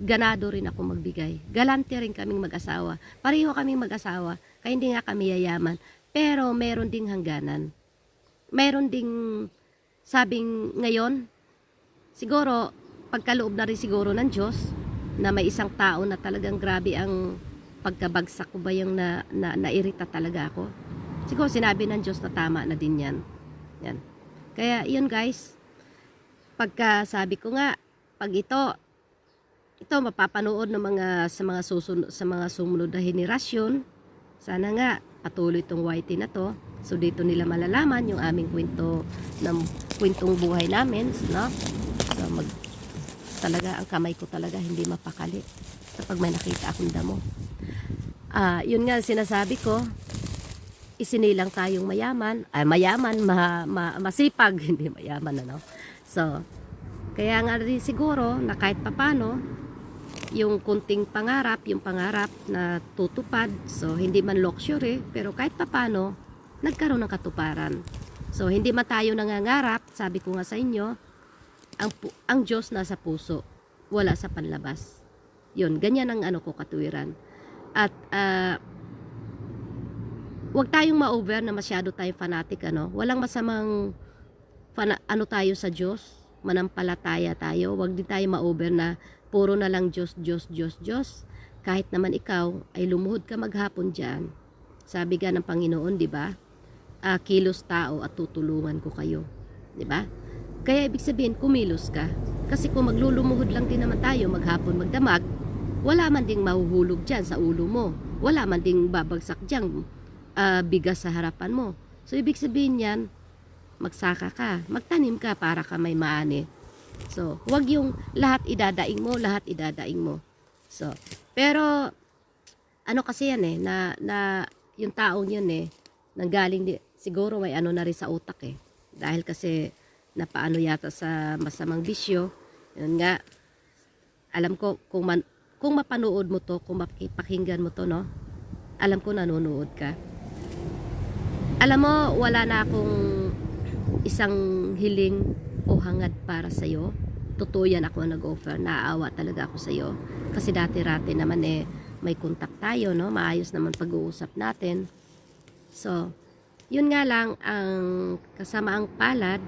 ganado rin ako magbigay. Galante rin kaming mag-asawa. Pareho kaming mag-asawa, kaya hindi nga kami yayaman. Pero meron ding hangganan. Meron ding sabing ngayon, siguro, pagkaloob na rin siguro ng Diyos, na may isang tao na talagang grabe ang pagkabagsak ko ba yung nairita talaga ako. Siguro sinabi ng Diyos na tama na din yan. Yan. Kaya yun guys, pagka sabi ko nga, pag ito mapapanood ng sa mga sumunod na henerasyon, sana nga patuloy itong YT na to. So dito nila malalaman yung aming kwentong buhay namin, no? So talaga ang kamay ko talaga hindi mapakali kapag may nakita akong damo. Yun nga sinasabi ko, isinilang tayong mayaman, masipag, hindi mayaman, ano. So, kaya nga rin siguro na kahit papano, yung kunting pangarap, yung pangarap na tutupad, so hindi man luxury, pero kahit papano, nagkaroon ng katuparan. So, hindi man tayo nangangarap, sabi ko nga sa inyo, ang Diyos nasa puso, wala sa panlabas. Yun, ganyan ang ano ko katuwiran. At, huwag tayong ma-over na masyado tayong fanatic, ano. Walang masamang tayo sa Diyos, manampalataya tayo. Huwag din tayo ma-over na puro na lang Diyos, Diyos, Diyos, Diyos. Kahit naman ikaw ay lumuhod ka maghapon diyan. Sabi nga ng Panginoon, 'di ba? Kilos tao at tutulungan ko kayo, 'di ba? Kaya ibig sabihin kumilos ka. Kasi kung maglulumuhod lang din naman tayo maghapon magdamag, wala man ding mahuhulog diyan sa ulo mo. Wala man ding babagsak diyan bigas sa harapan mo. So, ibig sabihin yan, magsaka ka, magtanim ka para ka may maani. So, wag yung lahat idadaing mo. So, pero, ano kasi yan na yung taong yun nanggaling siguro may ano na rin sa utak Dahil kasi, napaano yata sa masamang bisyo, yun nga, alam ko, kung mapanood mo to, kung mapakinggan mo to, no? Alam ko nanonood ka. Alam mo, wala na akong isang hiling o hangad para sa'yo. Totoo yan ako nag-offer. Naaawa talaga ako sa'yo. Kasi dati-rati naman may contact tayo, no? Maayos naman pag-uusap natin. So, yun nga lang, ang kasamaang palad,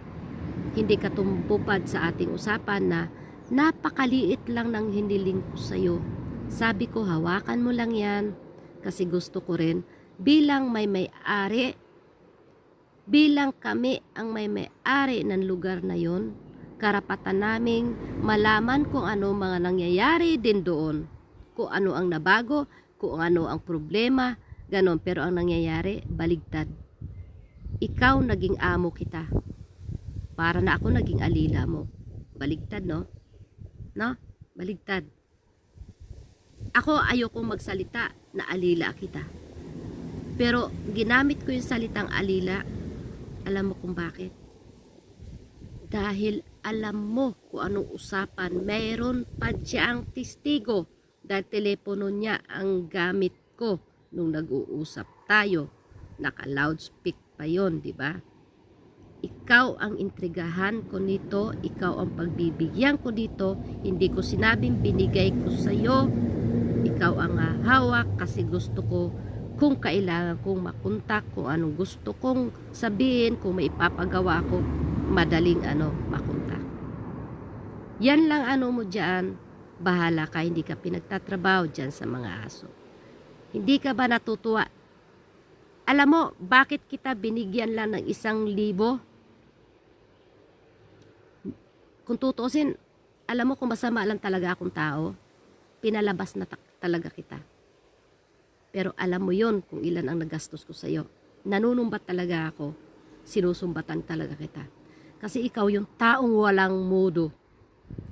hindi ka tumpupad sa ating usapan na napakaliit lang ng hiniling ko sa'yo. Sabi ko, hawakan mo lang yan kasi gusto ko rin bilang may-ari, bilang kami ang may-ari ng lugar na yon, karapatan naming malaman kung ano mga nangyayari din doon, kung ano ang nabago, kung ano ang problema, ganon. Pero ang nangyayari, baligtad. Ikaw naging amo kita, para na ako naging alila mo. Baligtad, no? No? Baligtad. Ako ayokong magsalita na alila kita. Pero ginamit ko yung salitang alila. Alam mo kung bakit? Dahil alam mo kung anong usapan. Mayroon pa siyang testigo. Dahil telepono niya ang gamit ko nung nag-uusap tayo. Naka-loudspeak pa yon, di ba? Ikaw ang intrigahan ko nito, ikaw ang pagbibigyan ko dito, hindi ko sinabing binigay ko sa iyo, ikaw ang hawak kasi gusto ko kung kailangan kong makontak, kung anong gusto kong sabihin, kung may ipapagawa ko, madaling makontak. Yan lang mo dyan, bahala ka, hindi ka pinagtatrabaho dyan sa mga aso. Hindi ka ba natutuwa? Alam mo, bakit kita binigyan lang ng 1,000? Kung tutusin, alam mo kung masama lang talaga akong tao, pinalabas na talaga kita. Pero alam mo yon kung ilan ang nagastos ko sa'yo. nanunumbat talaga ako. Sinusumbatan talaga kita. Kasi ikaw yung taong walang mudo.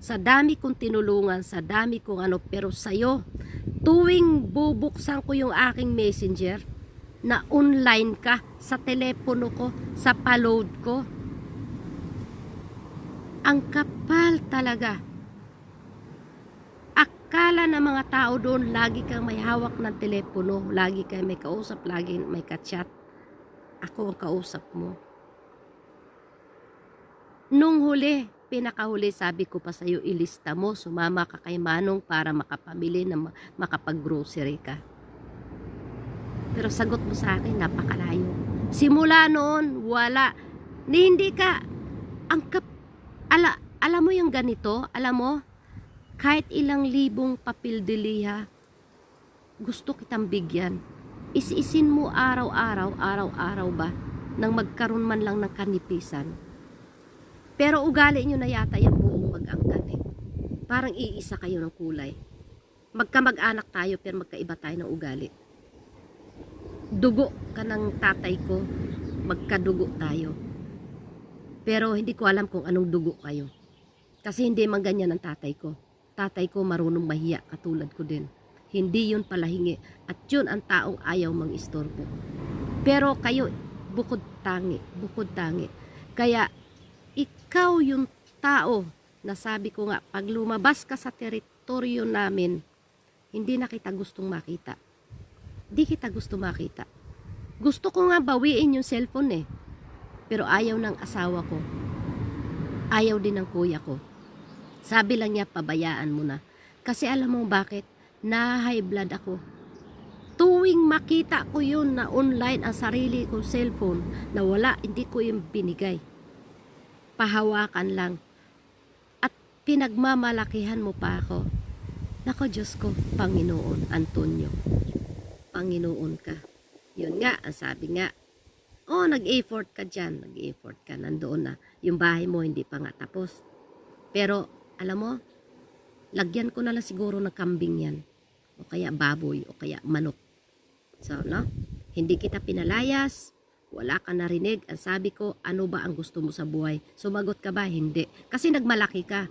Sa dami kong tinulungan, sa dami kong ano, pero sa'yo, tuwing bubuksan ko yung aking messenger, na online ka, sa telepono ko, sa paload ko, ang kapal talaga. Akala ng mga tao doon, lagi kang may hawak ng telepono, lagi kang may kausap, lagi may ka-chat. Ako ang kausap mo. Nung huli, pinakahuli, sabi ko pa sa'yo, ilista mo, sumama ka kay Manong para makapamili na makapag-grocery ka. Pero sagot mo sa akin, napakalayo. Simula noon, wala. Hindi ka, alam mo yung ganito, alam mo, kahit ilang libong papel de liha, gusto kitang bigyan. Is-isin mo araw-araw ba, nang magkaroon man lang ng kanipisan. Pero ugali nyo na yata yung buong mag-angkan eh. Parang iisa kayo ng kulay. Magkamag-anak tayo pero magkaiba tayo ng ugali. Dugo ka ng tatay ko, magkadugo tayo. Pero hindi ko alam kung anong dugo kayo. Kasi hindi man ganyan ang tatay ko. Tatay ko marunong mahiya katulad ko din. Hindi yun palahingi at yun ang taong ayaw mang istorbo. Pero kayo bukod tangi. Kaya ikaw yung tao na sabi ko nga, pag lumabas ka sa teritoryo namin, hindi na kita gustong makita. Di kita gusto makita. Gusto ko nga bawiin yung cellphone eh. Pero ayaw ng asawa ko. Ayaw din ng kuya ko. Sabi lang niya, pabayaan mo na. Kasi alam mo bakit? Na-high blood ako. Tuwing makita ko yun na online ang sarili kong cellphone, na wala, hindi ko yung binigay. Pahawakan lang. At pinagmamalakihan mo pa ako. Nako Diyos ko, Panginoon, Antonio. Panginoon ka. Yun nga, ang sabi nga, nag-effort ka dyan. Nag-effort ka, nandoon na. Yung bahay mo hindi pa nga tapos. Pero, alam mo, lagyan ko na lang siguro ng kambing yan. O kaya baboy, o kaya manok. So, no? Hindi kita pinalayas. Wala ka narinig. Ang sabi ko, ano ba ang gusto mo sa buhay? Sumagot ka ba? Hindi. Kasi nagmalaki ka.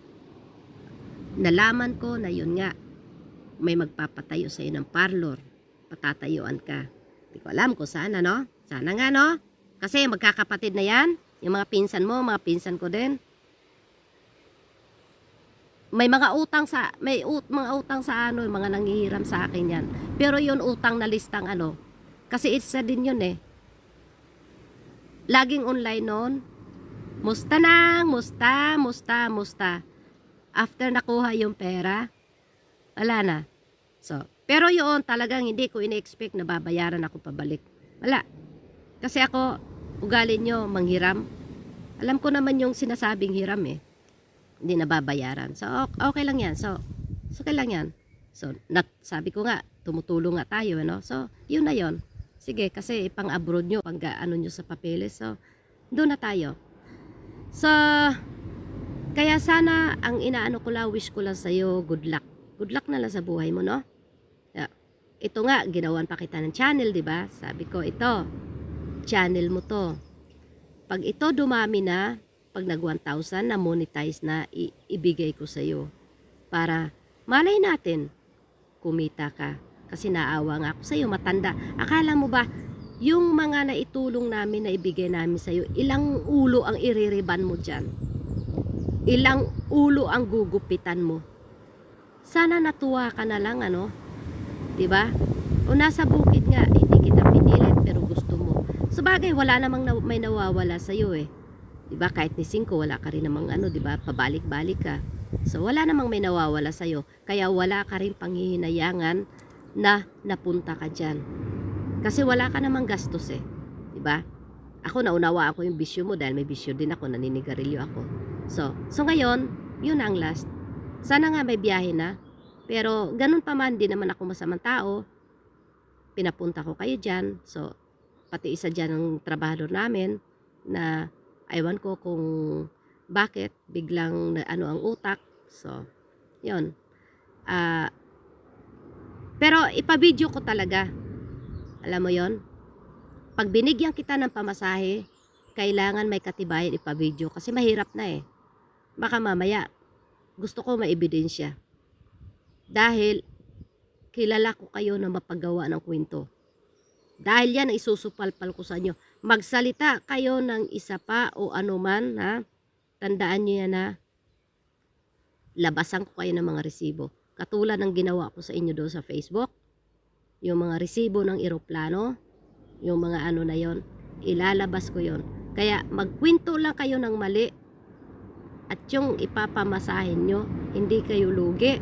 Nalaman ko na yun nga, may magpapatayo sa'yo ng parlor. Patatayuan ka. Hindi ko alam kung sana, no? Sana nga, no? Kasi magkakapatid na yan. Yung mga pinsan mo, mga pinsan ko din. May mga utang sa, mga utang sa ano, mga nangihiram sa akin yan. Pero yun utang na listang ano. Kasi isa din yun eh. Laging online noon. Musta nang, musta. After nakuha yung pera, wala na. So, pero yun talagang hindi ko ina-expect na babayaran ako pabalik. Wala. Kasi ako, ugali nyo, manghiram. Alam ko naman yung sinasabing hiram eh. Hindi na babayaran. So, okay lang yan. So okay lang yan. So, sabi ko nga, tumutulong nga tayo, ano? So, yun na yun. Sige, kasi pang abroad nyo, pang ano nyo sa papeles. So, doon na tayo. So, kaya sana, ang inaano ko lang, wish ko lang sa'yo, good luck. Good luck na lang sa buhay mo, no? Ito nga, ginawan pa kita ng channel, di ba? Sabi ko, ito, channel mo to. Pag ito dumami na, pag nag 1,000 na monetize na, ibigay ko sa'yo. Para, malay natin, kumita ka. Kasi naawa nga ako sa'yo, matanda. Akala mo ba, yung mga naitulong namin na ibigay namin sa'yo, ilang ulo ang iririban mo dyan? Ilang ulo ang gugupitan mo? Sana natuwa ka na lang, ano? Diba? O nasa bukid nga, hindi kita pinilit, pero gusto mo. Sabagay, wala namang may nawawala sa'yo eh. Diba? Kahit ni 5, wala ka rin namang ano, diba? Pabalik-balik ka. So, wala namang may nawawala sa'yo. Kaya wala ka rin panghihinayangan na napunta ka dyan. Kasi wala ka namang gastos eh. Diba? Ako, naunawa ako yung bisyo mo dahil may bisyo din ako, naninigarilyo ako. So ngayon, yun ang last. Sana nga may biyahe na. Pero, ganun pa man, di naman ako masamang tao. Pinapunta ko kayo dyan. So, pati isa dyan ang trabahador namin na aywan ko kung bakit biglang ano ang utak. So, yun. Pero, ipa-video ko talaga. Alam mo yon. Pag binigyan kita ng pamasahe, kailangan may katibayan ipa-video kasi mahirap na eh. Baka mamaya gusto ko maebidensya. Dahil kilala ko kayo na mapagawa ng kwento. Dahil yan, isusupalpal ko sa inyo. Magsalita kayo ng isa pa o anuman, ha? Tandaan nyo yan, ha? Labasan ko kayo ng mga resibo. Katulad ng ginawa ko sa inyo doon sa Facebook. Yung mga resibo ng eroplano, yung mga ano na yon, ilalabas ko yon. Kaya magkwento lang kayo ng mali at yung ipapamasahin nyo, hindi kayo lugi.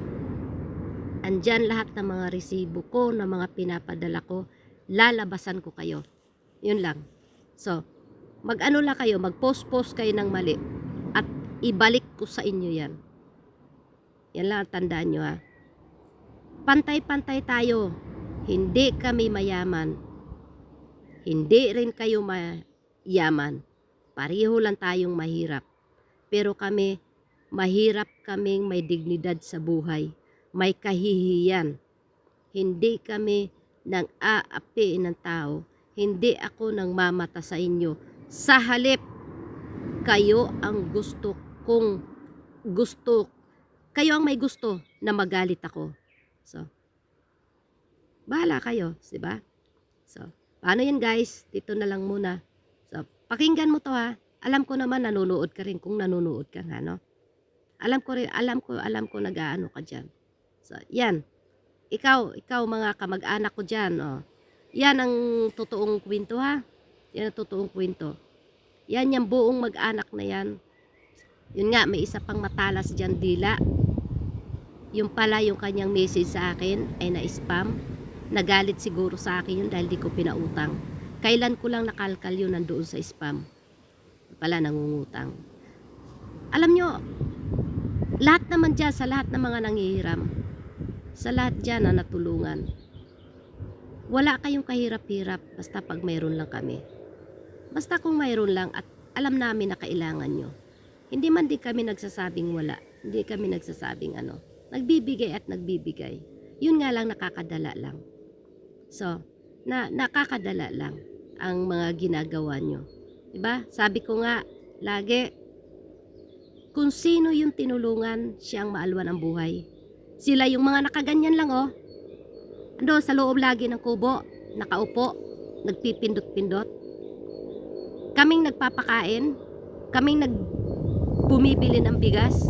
Andyan lahat ng mga resibo ko, ng mga pinapadala ko, lalabasan ko kayo. Yun lang. So, mag-ano lang kayo, mag-post kayo ng mali at ibalik ko sa inyo yan. Yan lang ang tandaan nyo, ha. Pantay-pantay tayo. Hindi kami mayaman. Hindi rin kayo mayaman. Pareho lang tayong mahirap. Pero kami, mahirap kaming may dignidad sa buhay. May kahihiyan. Hindi kami nang aapi ng tao. Hindi ako nang mamata sa inyo. Sa halip, kayo ang gusto. Kayo ang may gusto na magalit ako. So, bahala kayo, diba? So, paano yan guys? Dito na lang muna. So, pakinggan mo to, ha. Alam ko naman nanonood ka rin kung nanonood ka nga, no? Alam ko nag-aano ka dyan. So, yan. Ikaw mga kamag-anak ko dyan, oh. Yan ang totoong kwento, ha. Yan ang totoong kwento. Yan yung buong mag-anak na yan. Yun nga, may isa pang matalas dyan dila. Yung pala yung kanyang message sa akin ay na-spam. Nagalit siguro sa akin yun dahil di ko pinautang. Kailan ko lang nakalkal yun nandoon sa spam. Pala nangungutang. Alam nyo, lahat naman dyan, sa lahat ng mga nangihiram, sa lahat dyan na natulungan, wala kayong kahirap-hirap basta pag mayroon lang kami. Basta kung mayroon lang at alam namin na kailangan nyo. Hindi man din kami nagsasabing wala. Hindi kami nagsasabing ano. Nagbibigay at nagbibigay. Yun nga lang, nakakadala lang. So, nakakadala lang ang mga ginagawa nyo. Diba? Sabi ko nga, lagi, kung sino yung tinulungan, siyang maalwan ang buhay. Sila yung mga nakaganyan lang, oh. Ando, sa loob lagi ng kubo, nakaupo, nagpipindot-pindot. Kaming nagpapakain, kaming bumibili ng bigas,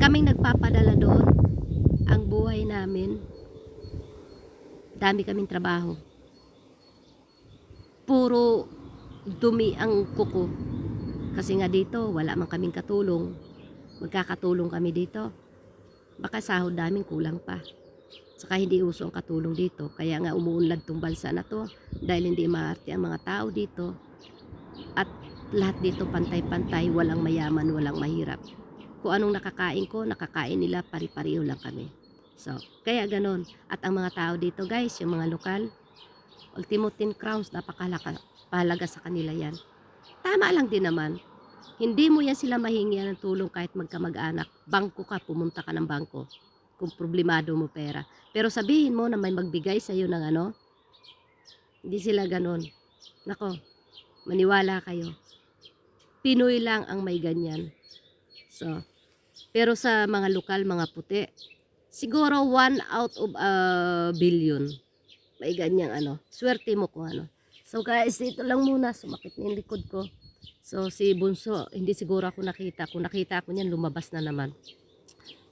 kaming nagpapadala doon. Ang buhay namin, dami kaming trabaho. Puro dumi ang kuko. Kasi nga dito, wala man kaming katulong. Magkakatulong kami dito. Baka sahod namin kulang pa. Saka hindi uso ang katulong dito. Kaya nga umuunlad tong bansa na to. Dahil hindi maarte ang mga tao dito. At lahat dito pantay-pantay. Walang mayaman, walang mahirap. Kung anong nakakain ko, nakakain nila, pari-pariho lang kami. So, kaya ganon. At ang mga tao dito guys, yung mga lokal, ultimo 10 crowns, napakahalaga sa kanila yan. Tama lang din naman. Hindi mo yan sila mahingian ng tulong kahit magkamag-anak. Bangko ka, pumunta ka ng bangko. Kung problemado mo pera. Pero sabihin mo na may magbigay sa iyo ng ano, hindi sila ganon. Nako, maniwala kayo. Pinoy lang ang may ganyan. So, pero sa mga lokal, mga puti, siguro 1 out of a billion. May ganyang ano. Swerte mo kung ano. So guys, ito lang muna. Sumakit na yung likod ko. So si Bunso, hindi siguro ako nakita. Kung nakita ako niyan, lumabas na naman.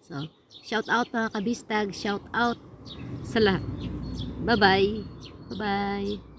So, shout out mga kabistag. Shout out sa lahat. Bye-bye. Bye-bye.